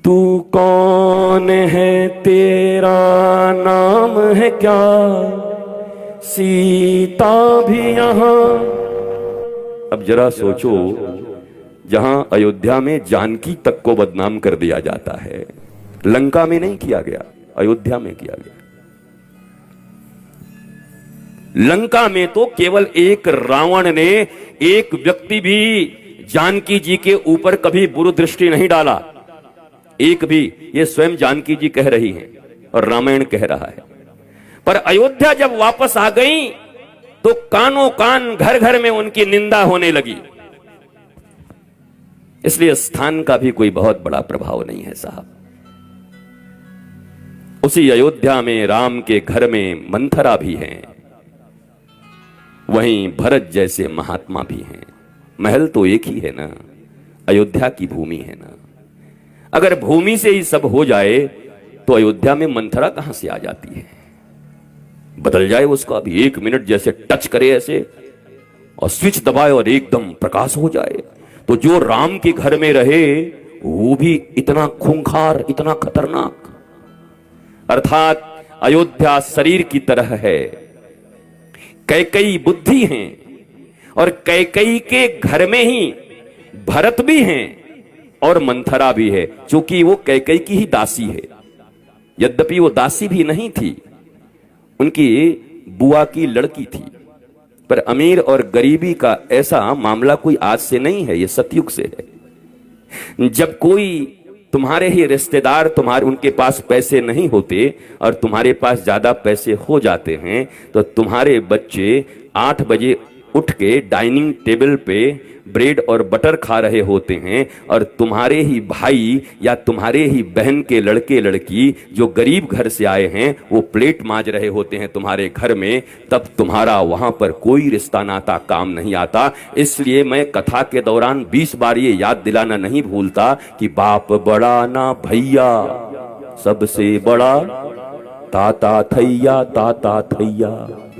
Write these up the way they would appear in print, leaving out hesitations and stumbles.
तू कौन है, तेरा नाम है क्या, सीता भी यहां। अब जरा सोचो, जहां अयोध्या में जानकी तक को बदनाम कर दिया जाता है, लंका में नहीं किया गया, अयोध्या में किया गया। लंका में तो केवल एक रावण ने, एक व्यक्ति भी जानकी जी के ऊपर कभी बुरी दृष्टि नहीं डाला, एक भी। ये स्वयं जानकी जी कह रही हैं और रामायण कह रहा है। पर अयोध्या जब वापस आ गई तो कानों कान, घर घर में उनकी निंदा होने लगी। इसलिए स्थान का भी कोई बहुत बड़ा प्रभाव नहीं है साहब। उसी अयोध्या में राम के घर में मंथरा भी हैं, वहीं भरत जैसे महात्मा भी हैं। महल तो एक ही है ना, अयोध्या की भूमि है ना। अगर भूमि से ही सब हो जाए तो अयोध्या में मंथरा कहां से आ जाती है? बदल जाए उसका अभी 1 मिनट, जैसे टच करे ऐसे और स्विच दबाए और एकदम प्रकाश हो जाए। तो जो राम के घर में रहे वो भी इतना खूंखार, इतना खतरनाक। अर्थात अयोध्या शरीर की तरह है, कैकई बुद्धि हैं, और कैकई के घर में ही भरत भी हैं और मंथरा भी है, क्योंकि वो कैकई की ही दासी है। यद्यपि वो दासी भी नहीं थी, उनकी बुआ की लड़की थी। पर अमीर और गरीबी का ऐसा मामला कोई आज से नहीं है, ये सतयुग से है। जब कोई तुम्हारे ही रिश्तेदार, तुम्हारे उनके पास पैसे नहीं होते और तुम्हारे पास ज्यादा पैसे हो जाते हैं, तो तुम्हारे बच्चे 8 बजे उठ के डाइनिंग टेबल पे ब्रेड और बटर खा रहे होते हैं, और तुम्हारे ही भाई या तुम्हारे ही बहन के लड़के लड़की जो गरीब घर से आए हैं वो प्लेट मांज रहे होते हैं तुम्हारे घर में। तब तुम्हारा वहां पर कोई रिश्ता नाता काम नहीं आता। इसलिए मैं कथा के दौरान 20 बार ये याद दिलाना नहीं भूलता कि बाप बड़ा ना भैया, सबसे बड़ा ताता थैया, ताता थैया।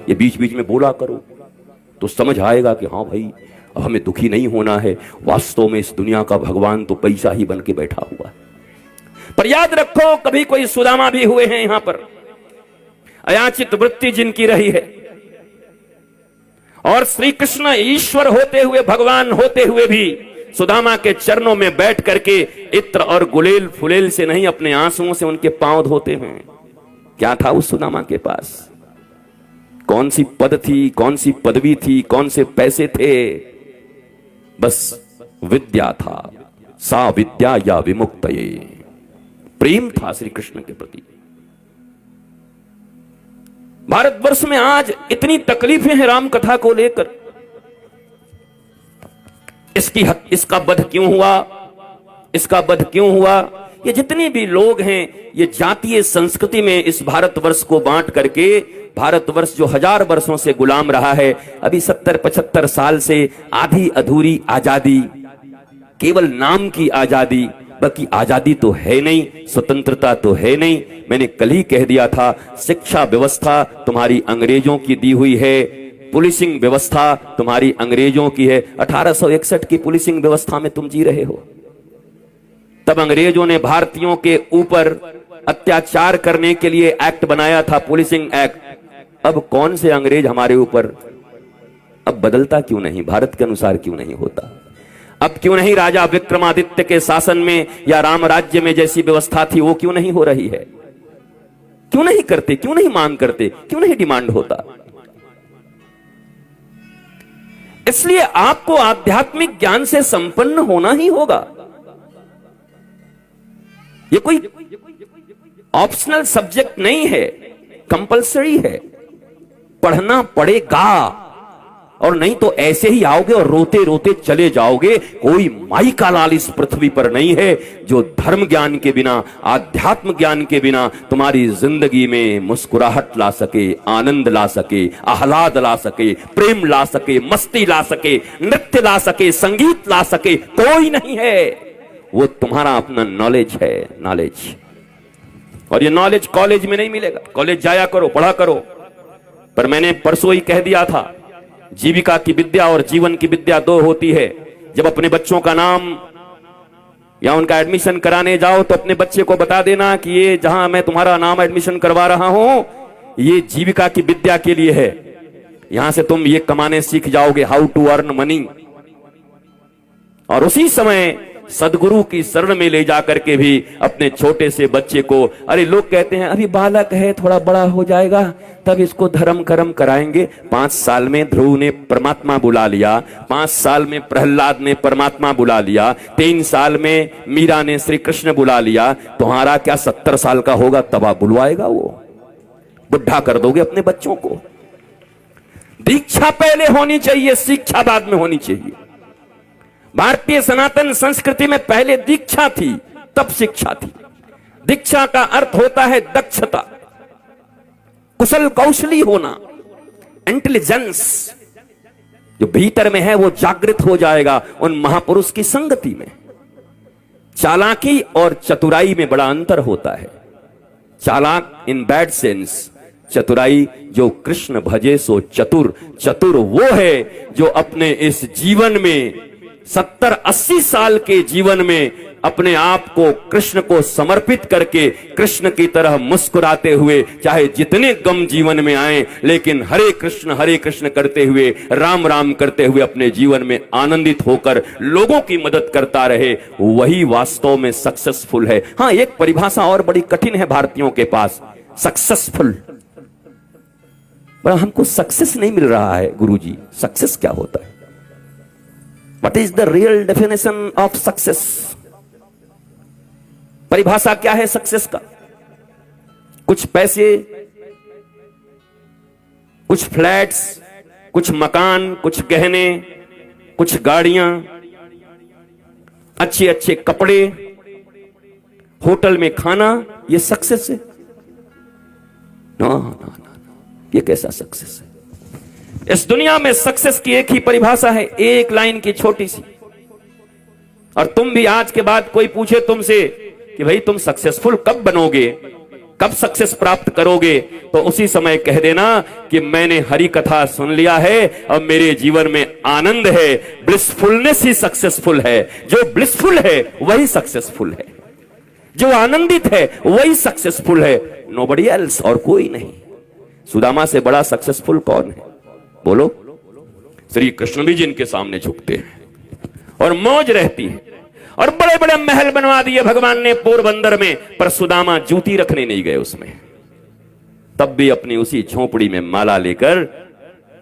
ये बीच बीच में बोला करो तो समझ आएगा कि हाँ भाई, अब हमें दुखी नहीं होना है। वास्तव में इस दुनिया का भगवान तो पैसा ही बन के बैठा हुआ है। पर याद रखो, कभी कोई सुदामा भी हुए हैं यहां पर, अयाचित वृत्ति जिनकी रही है, और श्री कृष्ण ईश्वर होते हुए, भगवान होते हुए भी सुदामा के चरणों में बैठ करके इत्र और गुलेल फुलेल से नहीं, अपने आंसुओं से उनके पांव धोते हैं। क्या था उस सुदामा के पास? कौन सी पद थी, कौन सी पदवी थी, कौन से पैसे थे? बस विद्या था। सा विद्या या विमुक्तये, प्रेम था श्री कृष्ण के प्रति। भारतवर्ष में आज इतनी तकलीफें हैं राम कथा को लेकर। इसका वध क्यों हुआ, इसका वध क्यों हुआ? ये जितने भी लोग हैं, ये जातीय संस्कृति में इस भारतवर्ष को बांट करके, भारतवर्ष जो 1000 वर्षों से गुलाम रहा है, अभी 70-75 साल से आधी अधूरी आजादी, केवल नाम की आजादी, बाकी आजादी तो है नहीं, स्वतंत्रता तो है नहीं। मैंने कल ही कह दिया था, शिक्षा व्यवस्था तुम्हारी अंग्रेजों की दी हुई है, पुलिसिंग व्यवस्था तुम्हारी अंग्रेजों की है। 1861 की पुलिसिंग व्यवस्था में तुम जी रहे हो। तब अंग्रेजों ने भारतीयों के ऊपर अत्याचार करने के लिए एक्ट बनाया था, पुलिसिंग एक्ट। अब कौन से अंग्रेज हमारे ऊपर? अब बदलता क्यों नहीं? भारत के अनुसार क्यों नहीं होता? अब क्यों नहीं राजा विक्रमादित्य के शासन में या राम राज्य में जैसी व्यवस्था थी वो क्यों नहीं हो रही है? क्यों नहीं करते, क्यों नहीं मांग करते, क्यों नहीं डिमांड होता? इसलिए आपको आध्यात्मिक ज्ञान से संपन्न होना ही होगा। ये कोई ऑप्शनल सब्जेक्ट नहीं है, कंपलसरी है, पढ़ना पड़ेगा। और नहीं तो ऐसे ही आओगे और रोते रोते चले जाओगे। कोई माई का लाल इस पृथ्वी पर नहीं है जो धर्म ज्ञान के बिना, आध्यात्म ज्ञान के बिना तुम्हारी जिंदगी में मुस्कुराहट ला सके, आनंद ला सके, आह्लाद ला सके, प्रेम ला सके, मस्ती ला सके, नृत्य ला सके, संगीत ला सके। कोई नहीं है। वो तुम्हारा अपना नॉलेज है, नॉलेज। और ये नॉलेज कॉलेज में नहीं मिलेगा। कॉलेज जाया करो, पढ़ा करो। पर मैंने परसों ही कह दिया था, जीविका की विद्या और जीवन की विद्या 2 होती है। जब अपने बच्चों का नाम या उनका एडमिशन कराने जाओ तो अपने बच्चे को बता देना कि ये जहां मैं तुम्हारा नाम एडमिशन करवा रहा हूं, ये जीविका की विद्या के लिए है, यहां से तुम ये कमाने सीख जाओगे, हाउ टू अर्न मनी। और उसी समय सदगुरु की शरण में ले जाकर के भी अपने छोटे से बच्चे को, अरे लोग कहते हैं अभी बालक है, थोड़ा बड़ा हो जाएगा तब इसको धर्म कर्म कराएंगे। 5 साल में ध्रुव ने परमात्मा बुला लिया, 5 साल में प्रहलाद ने परमात्मा बुला लिया, 3 साल में मीरा ने श्री कृष्ण बुला लिया। तुम्हारा क्या 70 साल का होगा तब आप बुलवाएगा? वो बुढ़ा कर दोगे अपने बच्चों को। दीक्षा पहले होनी चाहिए, शिक्षा बाद में होनी चाहिए। भारतीय सनातन संस्कृति में पहले दीक्षा थी तब शिक्षा थी। दीक्षा का अर्थ होता है दक्षता, कुशल कौशली होना, इंटेलिजेंस। जो भीतर में है वो जागृत हो जाएगा उन महापुरुष की संगति में। चालाकी और चतुराई में बड़ा अंतर होता है। चालाक इन बैड सेंस, चतुराई जो कृष्ण भजे सो चतुर। चतुर वो है जो अपने इस जीवन में 70-80 साल के जीवन में अपने आप को कृष्ण को समर्पित करके कृष्ण की तरह मुस्कुराते हुए, चाहे जितने गम जीवन में आए, लेकिन हरे कृष्ण करते हुए, राम राम करते हुए अपने जीवन में आनंदित होकर लोगों की मदद करता रहे, वही वास्तव में सक्सेसफुल है। हां, एक परिभाषा और बड़ी कठिन है भारतीयों के पास, सक्सेसफुल। पर हमको सक्सेस नहीं मिल रहा है गुरुजी। सक्सेस क्या होता है? What is the real definition of success? परिभाषा क्या है सक्सेस का? कुछ पैसे, कुछ फ्लैट्स, कुछ मकान, कुछ गहने, कुछ गाड़ियां, अच्छे अच्छे कपड़े, होटल में खाना, ये सक्सेस है? नो नो नो, ये कैसा सक्सेस है? इस दुनिया में सक्सेस की एक ही परिभाषा है, एक लाइन की छोटी सी। और तुम भी आज के बाद कोई पूछे तुमसे कि भाई तुम सक्सेसफुल कब बनोगे, कब सक्सेस प्राप्त करोगे, तो उसी समय कह देना कि मैंने हरि कथा सुन लिया है, अब मेरे जीवन में आनंद है। ब्लिसफुलनेस ही सक्सेसफुल है। जो ब्लिसफुल है वही सक्सेसफुल है, जो आनंदित है वही सक्सेसफुल है, नोबडी एल्स, और कोई नहीं। सुदामा से बड़ा सक्सेसफुल कौन है बोलो? श्री कृष्ण भी जिनके सामने झुकते हैं और मौज रहती है, और बड़े बड़े महल बनवा दिए भगवान ने पोरबंदर में, पर सुदामा जूती रखने नहीं गए उसमें। तब भी अपनी उसी झोपड़ी में माला लेकर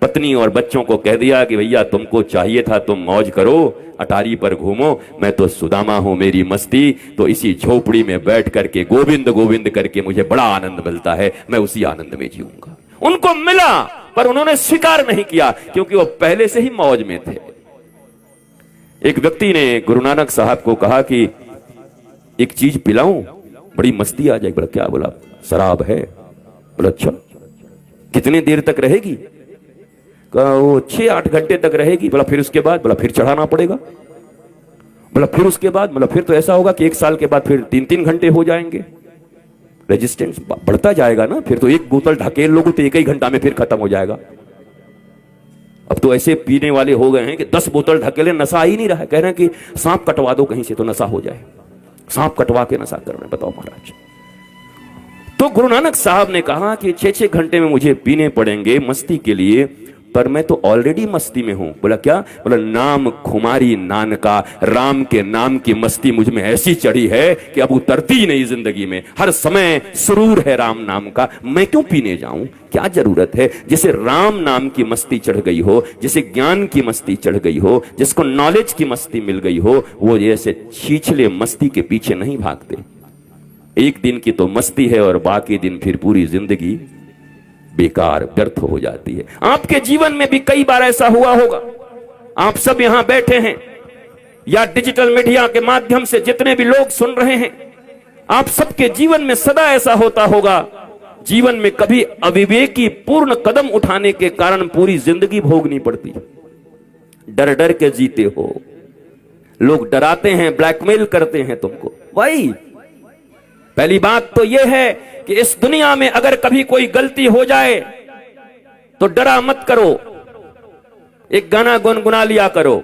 पत्नी और बच्चों को कह दिया कि भैया तुमको चाहिए था तुम मौज करो, अटारी पर घूमो, मैं तो सुदामा हूं, मेरी मस्ती तो इसी झोपड़ी में बैठ करके गोविंद गोविंद करके मुझे बड़ा आनंद मिलता है, मैं उसी आनंद में जीऊंगा। उनको मिला पर उन्होंने स्वीकार नहीं किया, क्योंकि वो पहले से ही मौज में थे। एक व्यक्ति ने गुरु नानक साहब को कहा कि एक चीज पिलाऊं, बड़ी मस्ती आ जाएगी। बोला क्या? बोला शराब है। बोला अच्छा, कितने देर तक रहेगी? कहा वो 6-8 घंटे तक रहेगी। बोला फिर उसके बाद? बोला फिर चढ़ाना पड़ेगा। बोला फिर उसके बाद? बोला फिर तो ऐसा होगा कि 1 साल के बाद फिर 3-3 घंटे हो जाएंगे, रेजिस्टेंस बढ़ता जाएगा ना, फिर तो एक बोतल ढकेल लोगे तो 1 ही घंटा में फिर खत्म हो जाएगा। अब तो ऐसे पीने वाले हो गए हैं कि 10 बोतल ढकेले, नशा ही नहीं रहा है। कह रहे हैं कि सांप कटवा दो कहीं से तो नशा हो जाए, सांप कटवा के नशा कर रहे हैं। बताओ महाराज। तो गुरु नानक साहब ने कहा कि 6-6 घंटे में मुझे पीने पड़ेंगे मस्ती के लिए, पर मैं तो ऑलरेडी मस्ती में हूं। बोला क्या? बोला नाम खुमारी नानका, राम के नाम की मस्ती मुझ में ऐसी चढ़ी है कि अब उतरती ही नहीं जिंदगी में। हर समय सुरूर है राम नाम का, मैं क्यों पीने जाऊं? क्या जरूरत है? जिसे राम नाम की मस्ती चढ़ गई हो, जिसे ज्ञान की मस्ती चढ़ गई हो, जिसको नॉलेज की मस्ती मिल गई हो, वो जैसे छीछले मस्ती के पीछे नहीं भागते। एक दिन की तो मस्ती है और बाकी दिन फिर पूरी जिंदगी बेकार व्यर्थ हो जाती है। आपके जीवन में भी कई बार ऐसा हुआ होगा। आप सब यहां बैठे हैं या डिजिटल मीडिया के माध्यम से जितने भी लोग सुन रहे हैं, आप सबके जीवन में सदा ऐसा होता होगा, जीवन में कभी अविवेकी पूर्ण कदम उठाने के कारण पूरी जिंदगी भोगनी पड़ती। डर डर के जीते हो, लोग डराते हैं, ब्लैकमेल करते हैं तुमको। वही पहली बात तो यह है कि इस दुनिया में अगर कभी कोई गलती हो जाए तो डरा मत करो, एक गाना गुनगुना लिया करो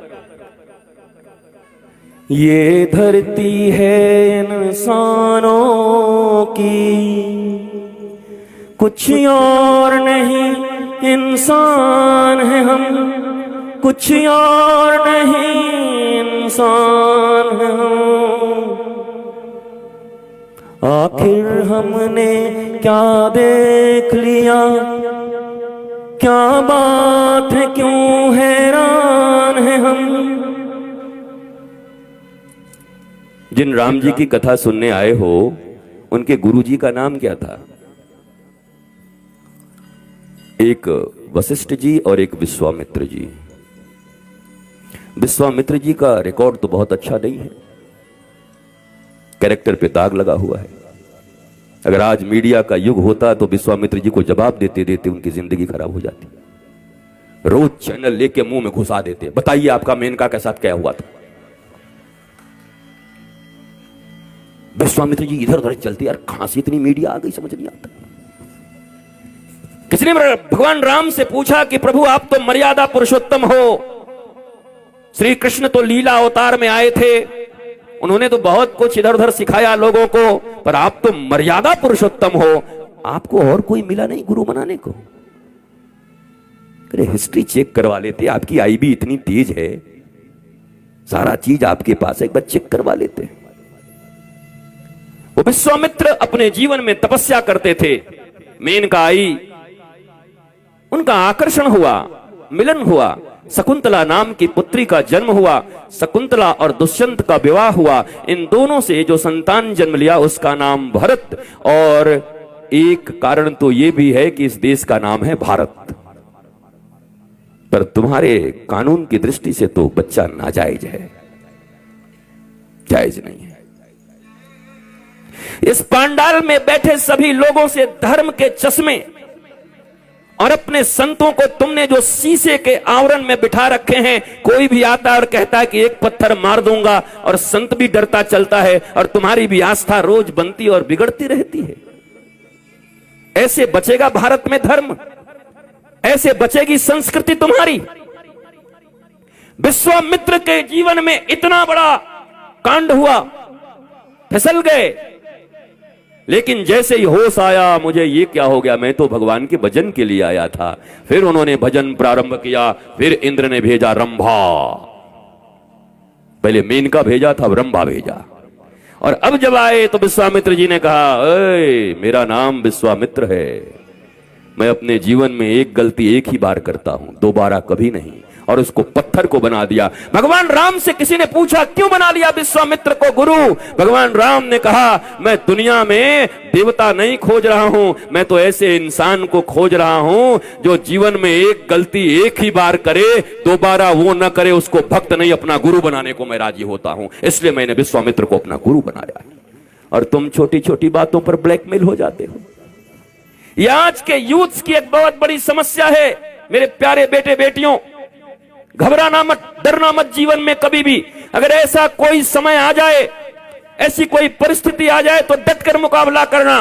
ये धरती है इंसानों की, कुछ और नहीं इंसान है हम, कुछ और नहीं इंसान है हम। आखिर हमने क्या देख लिया, क्या बात है, क्यों हैरान है हम। जिन राम जी की कथा सुनने आए हो, उनके गुरुजी का नाम क्या था? एक वशिष्ठ जी और एक विश्वामित्र जी। विश्वामित्र जी का रिकॉर्ड तो बहुत अच्छा नहीं है, कैरेक्टर पे दाग लगा हुआ है। अगर आज मीडिया का युग होता तो विश्वामित्र जी को जवाब देते देते उनकी जिंदगी खराब हो जाती। रोज चैनल लेके मुंह में घुसा देते, बताइए आपका मेनका के साथ क्या हुआ था। विश्वामित्र जी इधर उधर चलते, यार कहां से इतनी मीडिया आ गई समझ नहीं आता। किसी ने भगवान राम से पूछा कि प्रभु आप तो मर्यादा पुरुषोत्तम हो, श्री कृष्ण तो लीला अवतार में आए थे, उन्होंने तो बहुत कुछ इधर उधर सिखाया लोगों को, पर आप तो मर्यादा पुरुषोत्तम हो, आपको और कोई मिला नहीं गुरु बनाने को? अरे हिस्ट्री चेक करवा लेते, आपकी आईबी इतनी तेज है, सारा चीज आपके पास है, एक बार चेक करवा लेते। वो विश्वामित्र अपने जीवन में तपस्या करते थे, मेनका आई, उनका आकर्षण हुआ, मिलन हुआ, शकुंतला नाम की पुत्री का जन्म हुआ, शकुंतला और दुष्यंत का विवाह हुआ। इन दोनों से जो संतान जन्म लिया उसका नाम भरत, और एक कारण तो यह भी है कि इस देश का नाम है भारत। पर तुम्हारे कानून की दृष्टि से तो बच्चा नाजायज है, जायज नहीं है। इस पांडाल में बैठे सभी लोगों से धर्म के चश्मे और अपने संतों को तुमने जो शीशे के आवरण में बिठा रखे हैं, कोई भी आता है और कहता है कि एक पत्थर मार दूंगा, और संत भी डरता चलता है, और तुम्हारी भी आस्था रोज बनती और बिगड़ती रहती है। ऐसे बचेगा भारत में धर्म, ऐसे बचेगी संस्कृति तुम्हारी। विश्वामित्र के जीवन में इतना बड़ा कांड हुआ, फिसल गए, लेकिन जैसे ही होश आया, मुझे ये क्या हो गया, मैं तो भगवान के भजन के लिए आया था। फिर उन्होंने भजन प्रारंभ किया, फिर इंद्र ने भेजा रंभा, पहले मेनका भेजा था, अब रंभा भेजा, और अब जब आए तो विश्वामित्र जी ने कहा, मेरा नाम विश्वामित्र है, मैं अपने जीवन में एक गलती एक ही बार करता हूं, दोबारा कभी नहीं, और उसको पत्थर को बना दिया। भगवान राम से किसी ने पूछा क्यों बना लिया विश्वामित्र को गुरु? भगवान राम ने कहा, मैं दुनिया में देवता नहीं खोज रहा हूं, मैं तो ऐसे इंसान को खोज रहा हूं जो जीवन में एक गलती एक ही बार करे, दोबारा वो न करे, उसको भक्त नहीं अपना गुरु बनाने को मैं राजी होता हूं, इसलिए मैंने विश्वामित्र को अपना गुरु बनाया। और तुम छोटी छोटी बातों पर ब्लैकमेल हो जाते हो। यह आज के यूथ की एक बहुत बड़ी समस्या है। मेरे प्यारे बेटे बेटियों, घबराना मत, डरना मत जीवन में कभी भी। अगर ऐसा कोई समय आ जाए, ऐसी कोई परिस्थिति आ जाए, तो डटकर मुकाबला करना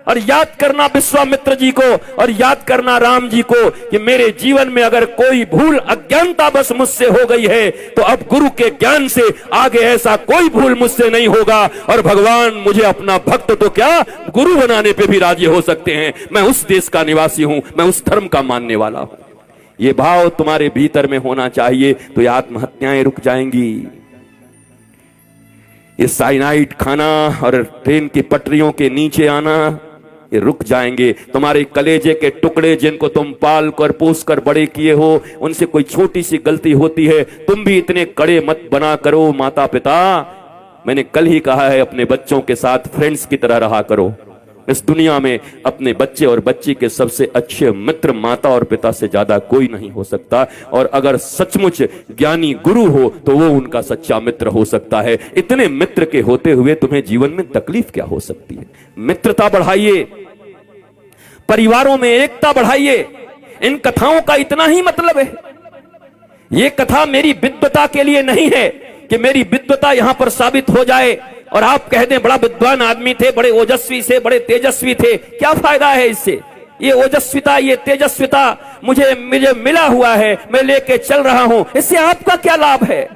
और याद करना विश्वामित्र जी को, और याद करना राम जी को कि मेरे जीवन में अगर कोई भूल अज्ञानता बस मुझसे हो गई है, तो अब गुरु के ज्ञान से आगे ऐसा कोई भूल मुझसे नहीं होगा, और भगवान मुझे अपना भक्त तो क्या गुरु बनाने पे भी राजी हो सकते हैं। मैं उस देश का निवासी हूं, मैं उस धर्म का मानने वाला हूं। ये भाव तुम्हारे भीतर में होना चाहिए, तो ये आत्महत्याएं रुक जाएंगी। ये साइनाइड खाना और ट्रेन की पटरियों के नीचे आना, ये रुक जाएंगे। तुम्हारे कलेजे के टुकड़े जिनको तुम पाल कर पोस कर बड़े किए हो, उनसे कोई छोटी सी गलती होती है, तुम भी इतने कड़े मत बना करो। माता पिता, मैंने कल ही कहा है, अपने बच्चों के साथ फ्रेंड्स की तरह रहा करो। इस दुनिया में अपने बच्चे और बच्ची के सबसे अच्छे मित्र माता और पिता से ज्यादा कोई नहीं हो सकता, और अगर सचमुच ज्ञानी गुरु हो तो वो उनका सच्चा मित्र हो सकता है। इतने मित्र के होते हुए तुम्हें जीवन में तकलीफ क्या हो सकती है? मित्रता बढ़ाइए, परिवारों में एकता बढ़ाइए। इन कथाओं का इतना ही मतलब है। ये कथा मेरी विद्वता के लिए नहीं है कि मेरी विद्वता यहां पर साबित हो जाए और आप कह दें बड़ा विद्वान आदमी थे, बड़े ओजस्वी से, बड़े तेजस्वी थे। क्या फायदा है इससे? ये ओजस्विता, ये तेजस्विता मुझे मिला हुआ है, मैं लेके चल रहा हूं, इससे आपका क्या लाभ है?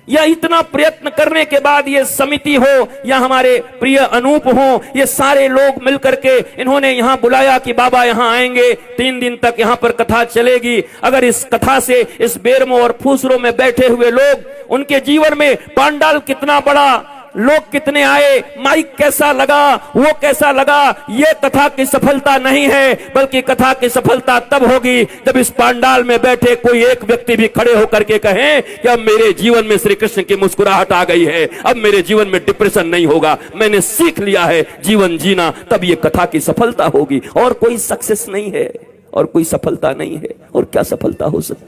या इतना प्रयत्न करने के बाद ये समिति हो या हमारे प्रिय अनूप हो, ये सारे लोग मिलकर के इन्होंने यहां बुलाया कि बाबा यहां आएंगे, 3 दिन तक यहां पर कथा चलेगी। अगर इस कथा से इस बेरमो और फूसरों में बैठे हुए लोग, उनके जीवन में पांडाल कितना बड़ा, लोग कितने आए, माइक कैसा लगा, वो कैसा लगा, ये कथा की सफलता नहीं है, बल्कि कथा की सफलता तब होगी जब इस पांडाल में बैठे कोई एक व्यक्ति भी खड़े होकर के कहे कि अब मेरे जीवन में श्री कृष्ण की मुस्कुराहट आ गई है, अब मेरे जीवन में डिप्रेशन नहीं होगा, मैंने सीख लिया है जीवन जीना। तब ये कथा की सफलता होगी। और कोई सक्सेस नहीं है और कोई सफलता नहीं है। और क्या सफलता हो सकती।